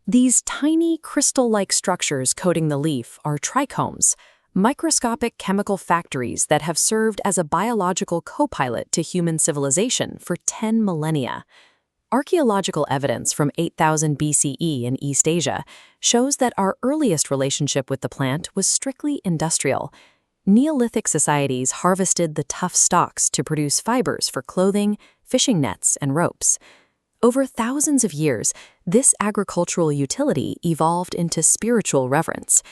These tiny crystal-like structures coating the leaf are trichomes, microscopic chemical factories that have served as a biological co-pilot to human civilization for 10 millennia. Archaeological evidence from 8000 BCE in East Asia shows that our earliest relationship with the plant was strictly industrial. Neolithic societies harvested the tough stalks to produce fibers for clothing, fishing nets, and ropes. Over thousands of years, this agricultural utility evolved into spiritual reverence.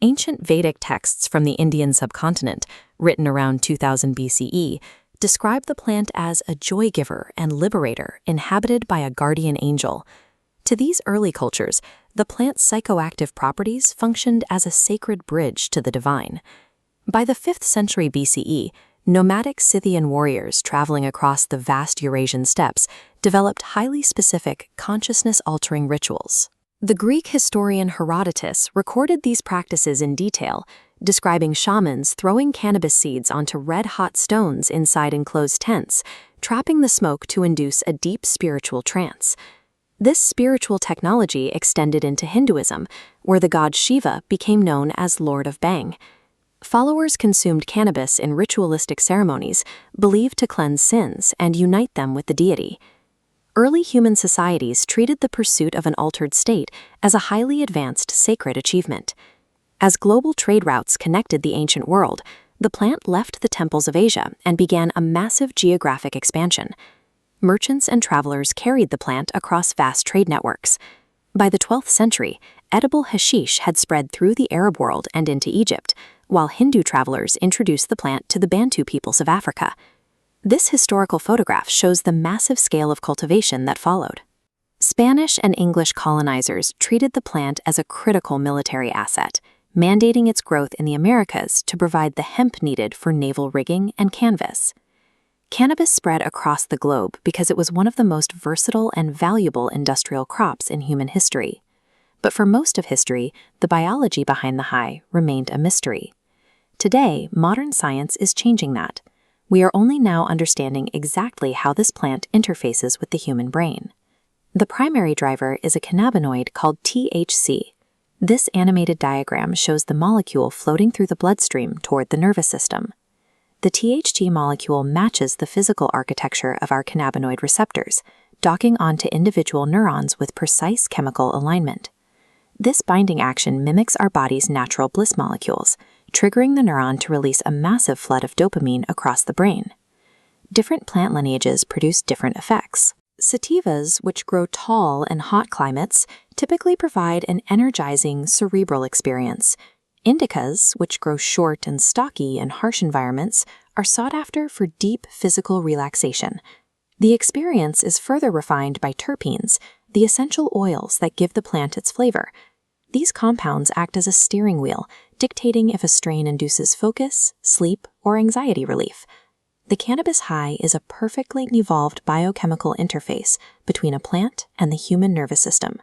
Ancient Vedic texts from the Indian subcontinent, written around 2000 BCE, describe the plant as a joy-giver and liberator inhabited by a guardian angel. To these early cultures, the plant's psychoactive properties functioned as a sacred bridge to the divine. By the 5th century BCE, nomadic Scythian warriors traveling across the vast Eurasian steppes developed highly specific, consciousness-altering rituals. The Greek historian Herodotus recorded these practices in detail, describing shamans throwing cannabis seeds onto red-hot stones inside enclosed tents, trapping the smoke to induce a deep spiritual trance. This spiritual technology extended into Hinduism, where the god Shiva became known as Lord of Bang. Followers consumed cannabis in ritualistic ceremonies, believed to cleanse sins and unite them with the deity. Early human societies treated the pursuit of an altered state as a highly advanced sacred achievement. As global trade routes connected the ancient world, the plant left the temples of Asia and began a massive geographic expansion. Merchants and travelers carried the plant across vast trade networks. By the 12th century, edible hashish had spread through the Arab world and into Egypt, while Hindu travelers introduced the plant to the Bantu peoples of Africa. This historical photograph shows the massive scale of cultivation that followed. Spanish and English colonizers treated the plant as a critical military asset, mandating its growth in the Americas to provide the hemp needed for naval rigging and canvas. Cannabis spread across the globe because it was one of the most versatile and valuable industrial crops in human history. But for most of history, the biology behind the high remained a mystery. Today, modern science is changing that. We are only now understanding exactly how this plant interfaces with the human brain. The primary driver is a cannabinoid called THC. This animated diagram shows the molecule floating through the bloodstream toward the nervous system. The THC molecule matches the physical architecture of our cannabinoid receptors, docking onto individual neurons with precise chemical alignment. This binding action mimics our body's natural bliss molecules, triggering the neuron to release a massive flood of dopamine across the brain. Different plant lineages produce different effects. Sativas, which grow tall in hot climates, typically provide an energizing cerebral experience. Indicas, which grow short and stocky in harsh environments, are sought after for deep physical relaxation. The experience is further refined by terpenes, the essential oils that give the plant its flavor. These compounds act as a steering wheel, dictating if a strain induces focus, sleep, or anxiety relief. The cannabis high is a perfectly evolved biochemical interface between a plant and the human nervous system.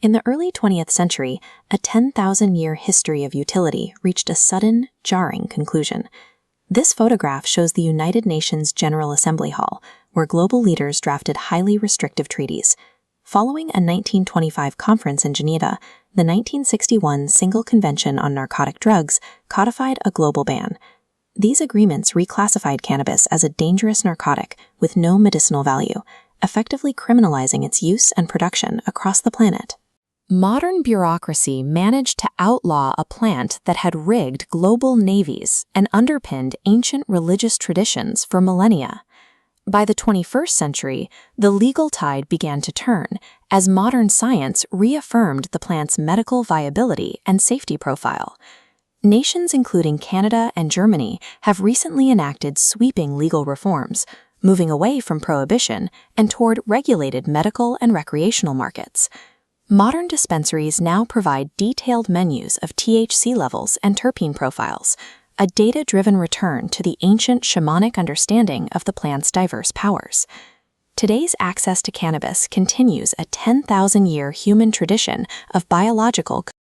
In the early 20th century, a 10,000-year history of utility reached a sudden, jarring conclusion. This photograph shows the United Nations General Assembly Hall, where global leaders drafted highly restrictive treaties. Following a 1925 conference in Geneva, the 1961 Single Convention on Narcotic Drugs codified a global ban. These agreements reclassified cannabis as a dangerous narcotic with no medicinal value, effectively criminalizing its use and production across the planet. Modern bureaucracy managed to outlaw a plant that had rigged global navies and underpinned ancient religious traditions for millennia. By the 21st century, the legal tide began to turn as modern science reaffirmed the plant's medical viability and safety profile. Nations including Canada and Germany have recently enacted sweeping legal reforms, moving away from prohibition and toward regulated medical and recreational markets. Modern dispensaries now provide detailed menus of THC levels and terpene profiles, a data-driven return to the ancient shamanic understanding of the plant's diverse powers. Today's access to cannabis continues a 10,000-year human tradition of biological